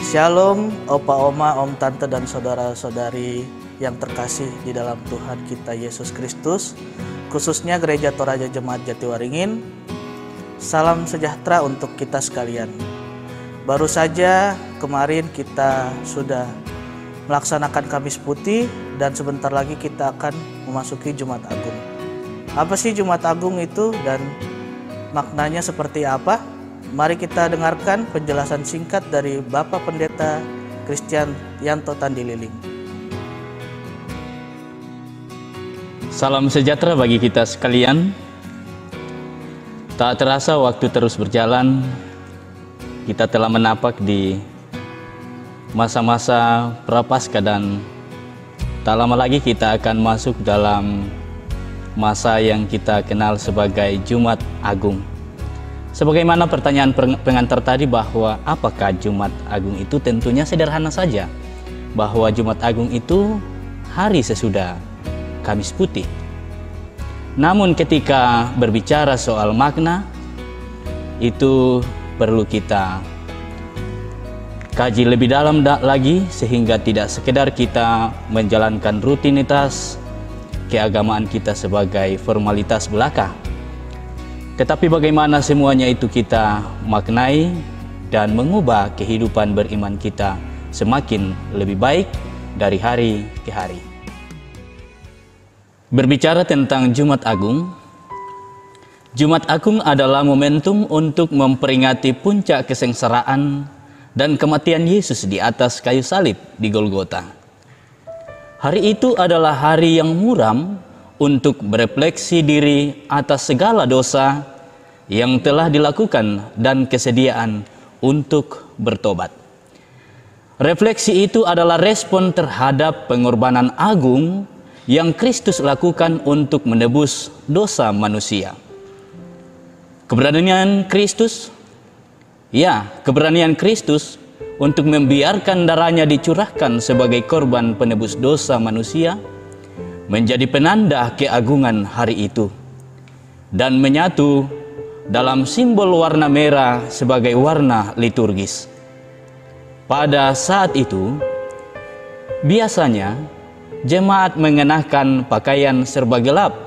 Shalom Opa Oma, Om Tante dan saudara-saudari yang terkasih di dalam Tuhan kita Yesus Kristus, khususnya Gereja Toraja Jemaat Jatiwaringin. Salam sejahtera untuk kita sekalian. Baru saja kemarin kita sudah melaksanakan Kamis Putih dan sebentar lagi kita akan memasuki Jumat Agung. Apa sih Jumat Agung itu dan maknanya seperti apa? Mari kita dengarkan penjelasan singkat dari Bapak Pendeta Christian Yanto Tandililing. Salam sejahtera bagi kita sekalian. Tak terasa waktu terus berjalan. Kita telah menapak di masa-masa Prapaskah dan tak lama lagi kita akan masuk dalam masa yang kita kenal sebagai Jumat Agung. Sebagaimana pertanyaan pengantar tadi bahwa apakah Jumat Agung itu, tentunya sederhana saja bahwa Jumat Agung itu hari sesudah Kamis Putih. Namun ketika berbicara soal makna, itu perlu kita kaji lebih dalam lagi sehingga tidak sekedar kita menjalankan rutinitas keagamaan kita sebagai formalitas belaka, tetapi bagaimana semuanya itu kita maknai dan mengubah kehidupan beriman kita semakin lebih baik dari hari ke hari. Berbicara tentang Jumat Agung, Jumat Agung adalah momentum untuk memperingati puncak kesengsaraan dan kematian Yesus di atas kayu salib di Golgota. Hari itu adalah hari yang muram untuk berefleksi diri atas segala dosa yang telah dilakukan dan kesediaan untuk bertobat. Refleksi itu adalah respon terhadap pengorbanan agung yang Kristus lakukan untuk menebus dosa manusia. Keberanian Kristus untuk membiarkan darahnya dicurahkan sebagai korban penebus dosa manusia menjadi penanda keagungan hari itu dan menyatu dalam simbol warna merah sebagai warna liturgis. Pada saat itu, biasanya jemaat mengenakan pakaian serba gelap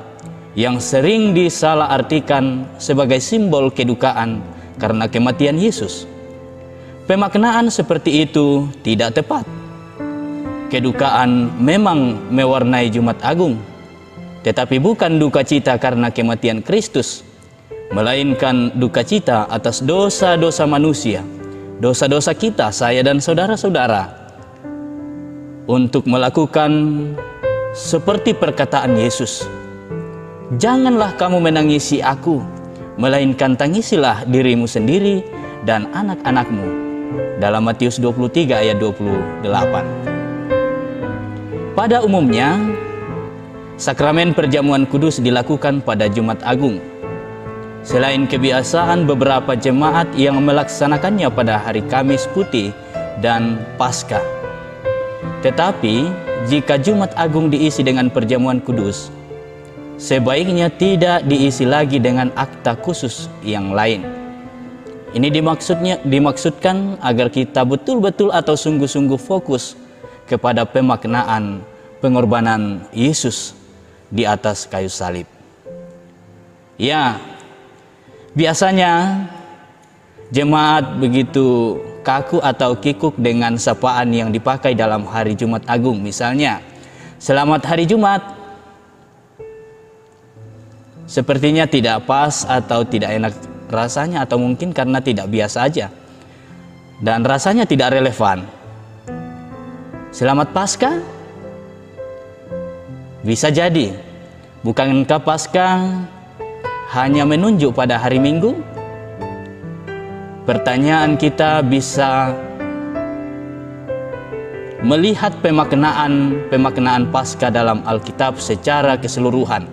yang sering disalahartikan sebagai simbol kedukaan karena kematian Yesus. Pemaknaan seperti itu tidak tepat. Kedukaan memang mewarnai Jumat Agung, tetapi bukan duka cita karena kematian Kristus, melainkan duka cita atas dosa-dosa manusia, dosa-dosa kita, saya dan saudara-saudara, untuk melakukan seperti perkataan Yesus, "Janganlah kamu menangisi aku, melainkan tangisilah dirimu sendiri dan anak-anakmu," dalam Matius 23 ayat 28. Pada umumnya, sakramen perjamuan kudus dilakukan pada Jumat Agung. Selain kebiasaan beberapa jemaat yang melaksanakannya pada hari Kamis Putih dan Paskah. Tetapi, jika Jumat Agung diisi dengan perjamuan kudus, sebaiknya tidak diisi lagi dengan akta khusus yang lain. Ini dimaksudkan agar kita betul-betul atau sungguh-sungguh fokus kepada pemaknaan pengorbanan Yesus di atas kayu salib. Ya, biasanya jemaat begitu kaku atau kikuk dengan sapaan yang dipakai dalam hari Jumat Agung. Misalnya, "Selamat Hari Jumat." Sepertinya tidak pas atau tidak enak rasanya, atau mungkin karena tidak biasa aja dan rasanya tidak relevan. "Selamat Paskah." Bisa jadi, bukankah Paskah hanya menunjuk pada hari Minggu? Pertanyaan kita bisa melihat pemaknaan Paskah dalam Alkitab secara keseluruhan,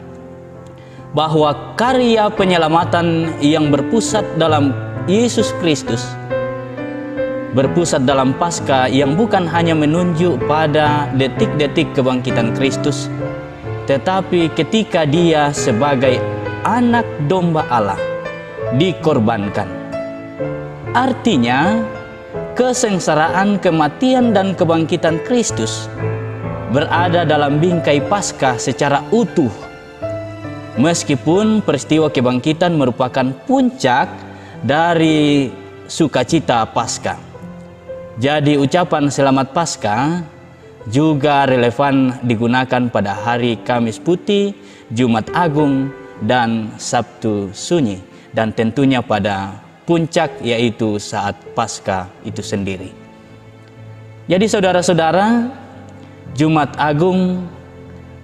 bahwa karya penyelamatan yang berpusat dalam Yesus Kristus, berpusat dalam Paskah yang bukan hanya menunjuk pada detik-detik kebangkitan Kristus, tetapi ketika Dia sebagai anak domba Allah dikorbankan. Artinya, kesengsaraan, kematian, dan kebangkitan Kristus berada dalam bingkai Paskah secara utuh. Meskipun peristiwa kebangkitan merupakan puncak dari sukacita Paskah. Jadi ucapan selamat Paskah juga relevan digunakan pada hari Kamis Putih, Jumat Agung, dan Sabtu Sunyi, dan tentunya pada puncak yaitu saat Paskah itu sendiri. Jadi saudara-saudara, Jumat Agung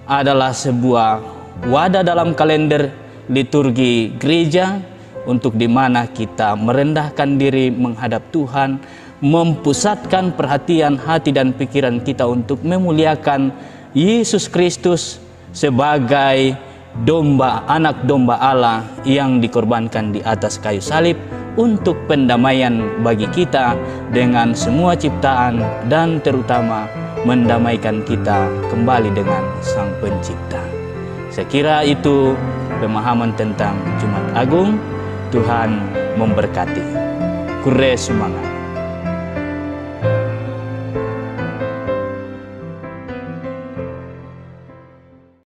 adalah sebuah wadah dalam kalender liturgi gereja untuk dimana kita merendahkan diri menghadap Tuhan, mempusatkan perhatian hati dan pikiran kita untuk memuliakan Yesus Kristus sebagai anak domba Allah yang dikorbankan di atas kayu salib untuk pendamaian bagi kita dengan semua ciptaan, dan terutama mendamaikan kita kembali dengan Sang Pencipta. Saya kira itu pemahaman tentang Jumat Agung. Tuhan memberkati. Kure semangat.